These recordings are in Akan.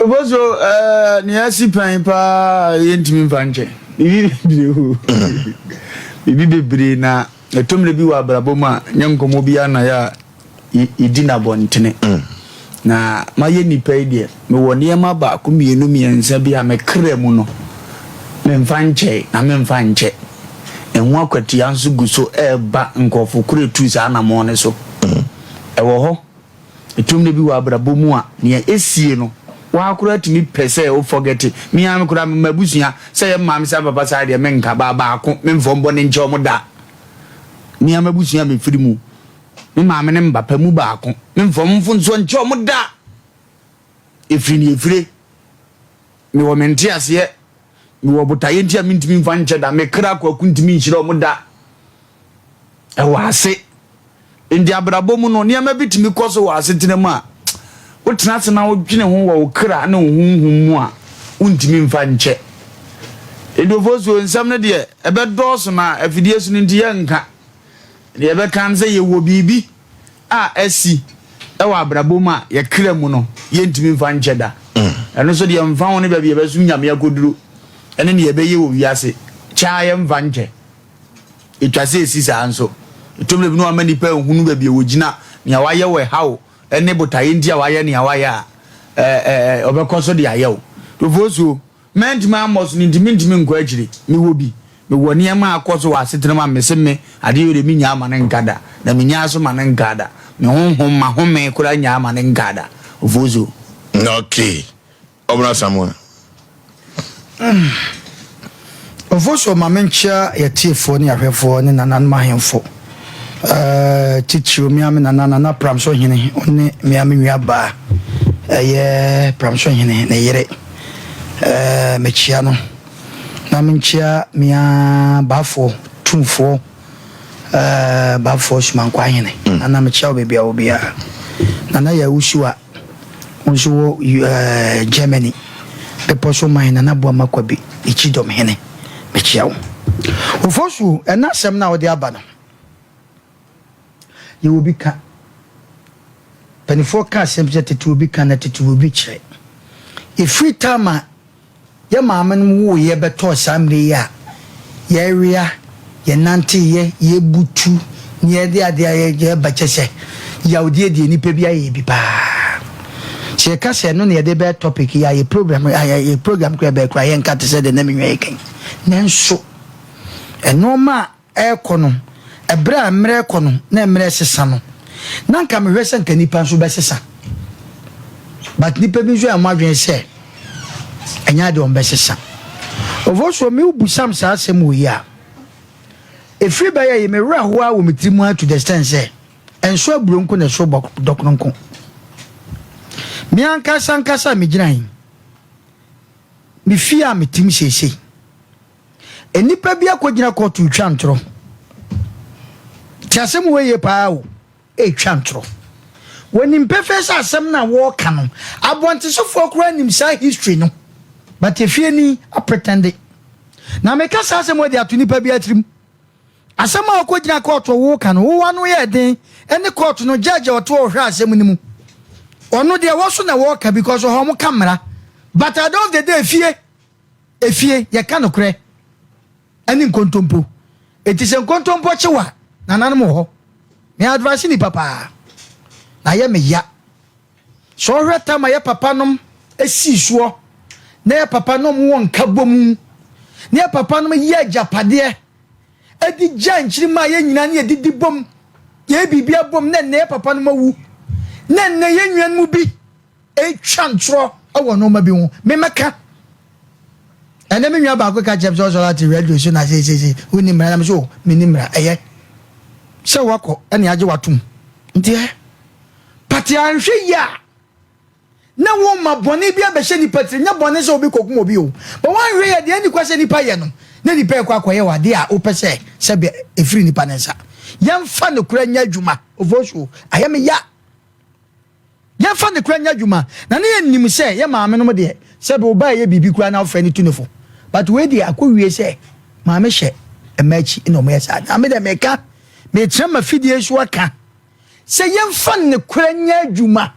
Obozo ni asipan pa yentimi fanche. Bibi bebre na etomle bi wa brabom a nyankomo bi ana ya idina bontene. Na maye nipa ide me woni ema ba ko mienu miensa bi a me kra mu no. Me fanche na me fanche. Enwa kwati anso guso eba nkofo kure tu sa na mo ne so. Ewo ho etomle bi wa brabom a ne esie no wa akura timi pese o forget me am kura mabusuya say mam say papa say de me nka ba ko me mfombo ne nche omo da me am mabusuya me firi mu me mam ne mbapa mu ba ko me mfomfo nso nche omo da efiri ni efire me wo mente ase me wo botaye ntia me ntimi mfa nche da me kra ko akuntimi nchire omo da e wa ase ndi abrabo mu no ne am bitimi koso wa ase tinemu a wotena na wodwene ho wo kra na hunhum mu a untimi mfa nche edofoso nsam ne de ebe dɔɔso na afidie so nti yanka de ebe kan se ye wo bibi a asi e wa abrabom a ye kra mu no ye ntimi mfa nche da eno so de mfa ho ne ba bi ebe so nyame akoduru ene ne ebe ye wo wiase cha ye mfa nche etwase esi sa anso etomle bi no amani pa hunu ba bi wo gina ne waye we hawo ene botaye ndia waye ne awaya obekoso de ayew to fosu mentima amos ni ntimi nko agire me wo bi me woni ema akoso wa setena ma meseme ade yore mi nya ama ne nkada na me nya so ma ne nkada me honhom ma home kura nya ama ne nkada ofosu okay obra samuel ofosu ma mencha yetiefo ne ahwefo ne nanan mahemfo tichiu miami na pramso hene one miami wiaba ye pramso hene na yere mechia no na menchia mia bafo tumfo bafo smankwa hene na mechia obebia obia na ya usuwa unsuwo Germany the poso mine na bo makwabi ichidom hene mechia wo ofosu enasem na odi aba no you will be can penny cars to be connected to be chere if free time your mama wo ye beto samre ya ye area ye nanti ye butu ne de ade ye bachese ya odi de ni pe bia ye bi pa se ka se no ne de be topic ya ye program kra be kra ye nka te se de na menwe ken nenso enoma ekono ebra mre kono na mre sesa no na nka me hwese nka nipa nso be sesa but nipa bi nso amadwen se enya de on be sesa ovoso me ubusam sa asem wo ya efri ba ye me wra ho a wo metrimu to the stand say enso aburonko na so dokronko me anka sankasa me giran me fia me tim sese enipa bi akogina kotu twa ntro tiasem weye pa o twantro woni mpefesa asem na wo ka no abonte sofo kura nim sa history no but efie ni a pretend na meka sa asem we de atuni pa bi atrim asem a okogina court wo ka no wo anu ye den ene court no judge oto ohwe asem ni mu ono de wo so na wo ka because ho mo camera but at the end of the day efie ye ka no kure eni nkontompo etise nkontompo chewa nananum ho me advice ni papa na ye me ya so hweta ma ye papa nom esi suo na ye papa nom won kabom na ye papa nom ye japade edi janchiri ma ye nyina na ye didi bom ye bibia bom na ye papa nom awu na ye nwan mu bi twantro awo no ma bi ho me meka ene me nwa ba ko ka chepso so lati radio so na se uni mra na so mini mra eye se wako ene age watum ntie pati anhwe ya na wo mabone bia be hye ni patri nya bone se obi kokum obi o but wan hwe ya de ani kwase ni pa ye no na ni pa kwakoye wade a opese se be efiri ni panensa yamfa ne kura nya adwuma ovoso ayame ya yamfa ne kura nya adwuma na ne nim se ye maame no de se be oba ye bibi kura na ofre ni tunefo but we de akowie se maame hye emachi ina mo yesa na me de meka me trema fidie so aka se yemfa ne kura nya adwuma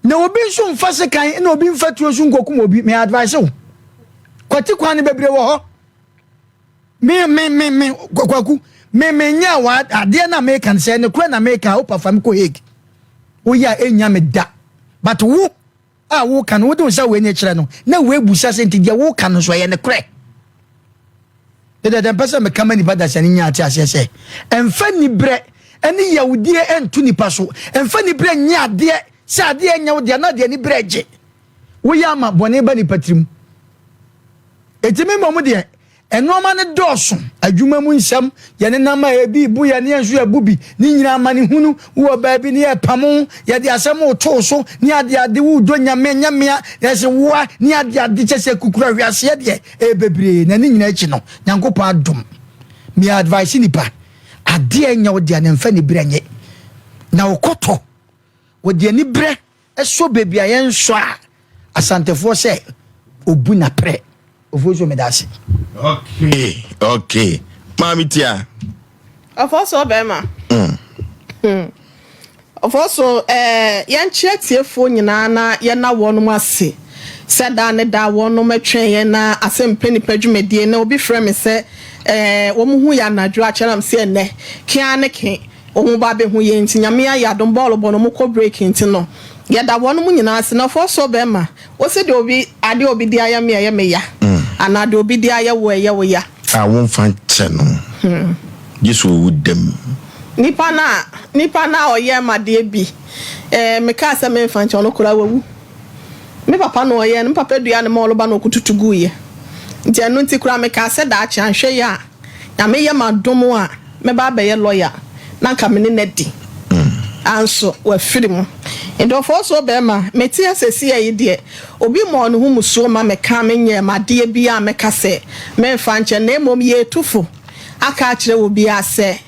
na obi nso mfa sekan na obi mfa tuo so nkokum obi me advice wo kwati kwan ne bebre wo ho me kwaku me nya wa ade na me kan say ne kura na me ka opa fam ko heg wo ya enya me da but wo a wo kan wo de say we ne kire no na we busa senti dia wo kan so ye ne kure de person me kama ni bada sani nya ati asese emfa ni bre eni yawudie entu nipa so emfa ni bre nya ade sa ade nya wo de na de ni bre je wo ya ma bone ba ni patrim etimi momu de enoma ne doso adwuma mu nsam ye ne nama ebi bu ye ne enso abubi ni nyina amane hunu wo ba bi ne ye pamo ye de asem to so ni ade wo do nyame ye se wo ni ade chese kukura hwiase ye de e bebre na ni nyina echi no nyankopon adom me advice ni pa ade enya wo de ne mfa ni brenye na okoto wo de ni bre eso bebi ayen so a asantefo se obu na pre ofoso me dasi. Okay. Mami tia. Ofoso bema. Ofoso yan tiefo nyina na ye na wonum ase. Se da ne da wonum atwen ye na ASEM MP3NIPA dwumedie na obi frɛ me se wo mu hu ya nadwo a kyerem se ene kia ne ke wo mu ba be hu ye nti nyame ya yadom ball bono mu ko break nti no. Ye da wonum nyina ase na ofoso bema. Wo se de obi ade obi dia ya me ya. Ana de obi dia ya wo ya. I won't find channel. This will with them. Nipa na oye made bi. Me ka se me fan chono kura wawu. Me papa no oye, me papa dua ne ma oloba no kututugu ye. Nti anu nti kura me ka se da achi anhwe ya. Ya me ye madomo a me ba be ye lawyer. Na nka me ne nedi. Anso wa firim. Endo for so be ma meti asesi ye de obi mo no hu muso ma me ka me nye made bi a me ka se me fa nche na emom ye tufo aka kire obi ase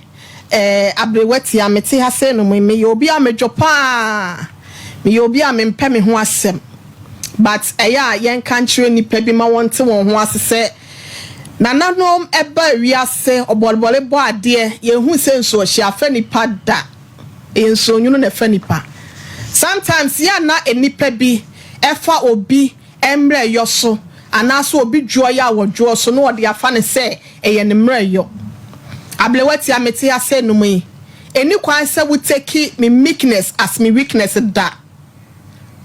abrewati a meti ha se no me ye obi a medwopa me ye obi a me mpe me ho asem but eya yen kan kire nipa bi ma wonte won ho ase se nananom eba wi ase obolbole bo ade ye hu se nso hia fa nipa da enso nyunu na fa nipa. Sometimes ya na enipa bi efa obi emre yo so anaso obi dwo ya wodwo so no de afa ne se eye ne mre yo ablewati amete ya se no mu eni kwan se we take me meekness as me weakness da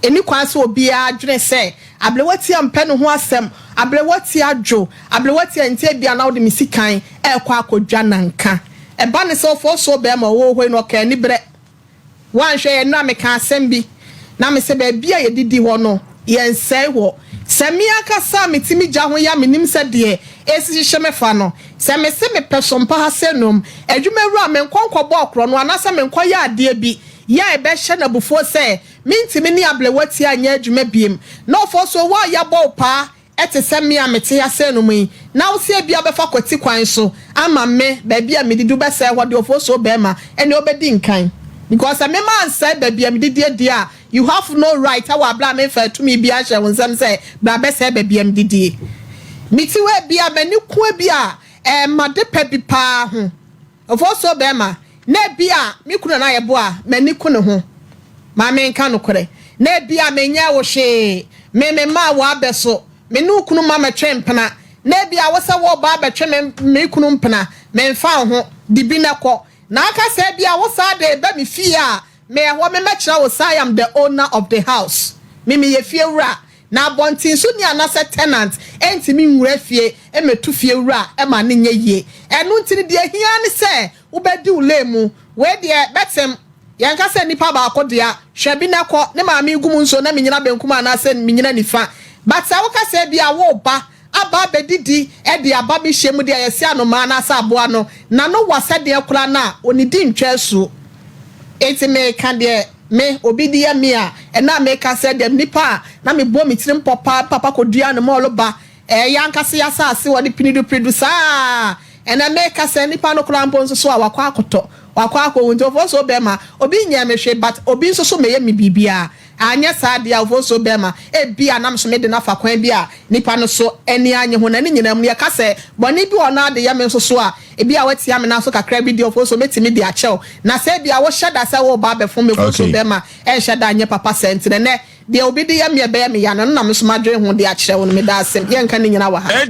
eni kwan se obi adwene se ablewati ampe no ho asem ablewati adwo ablewati ente bia na wo de misikan ekwa akodwa nanka eba ne so fo so be ma wo hwe no ka ni bre wan hwe na me ka asem bi na me se ba bia ye didi ho no ye nsai ho se mi aka sa metimi gya ho ya menim se de esi hye me fa no se me se me pesompa ha senom adwumawura me nkonkobọ okro no anasa me nkoya ade bi ya ebe hye na bufo se mintimi ni ablewati anya adwuma biem no fo so wa ya bo pa ete se me amete ya senom yi na wo se bia be fa kwati kwan so ama me ba bia me didu be se ho de ofo so be ma ene obedi nkan. Because a man said baby am dear you have no right our blame for to me be a share when some say babe say baby am didi miti we bia mani ku bia made pepi pa ho of also bema na bia me kunu na ye bo a mani ku ne ho ma me nka no kore na bia menya wo hwe me ma wo abeso me nu kunu ma twempena na bia wo se wo ba betwe me kunu mpena me mfa ho dibi na ko na aka se bia wo sa de ba mi fie a me ho me mekira wo sa I am the owner of the house me ye fie wura na bontin so ni anase tenant enti mi nwura fie e metu fie wura e ma ne nye ye enu ntini de hia ne se wo bedi ulemu we de betem yanka se nipa ba akodia hwebi na ko ne ma mi gum nso na menyina benkum anase menyina nifa but sa wo ka se bia wo ba aba bedidi e de aba bi hyem de ayese anoma na asa aboa no na no wasa de akura na onidi ntwa su enti me ka de me obidi ya me a e na me ka se de nipa na me bo me tirim papa kodua no mo loba yanka se ya sa ase wo de pinidu producer e na me ka se nipa no kura mpo nso so wakwa akoto wakwa akwo wonto fo so be ma obi nya me hwe but obi nso so me ye me bibia anya saa dia ofo so bema e bia nam so me de na fa kwan bia nipa no so eni anye ho na ni nyina mu ye ka se boni bi ona ade ya me so so a e bia wati ya me na so kakra bi di ofo so metimi di achew na se bia wo hyeda se wo ba befo me fo so bema e hyeda anye papa sent ne de obi de ya me be ya me ya no na me so madwe ho de achew no me da asem ye nka ni nyina wa ha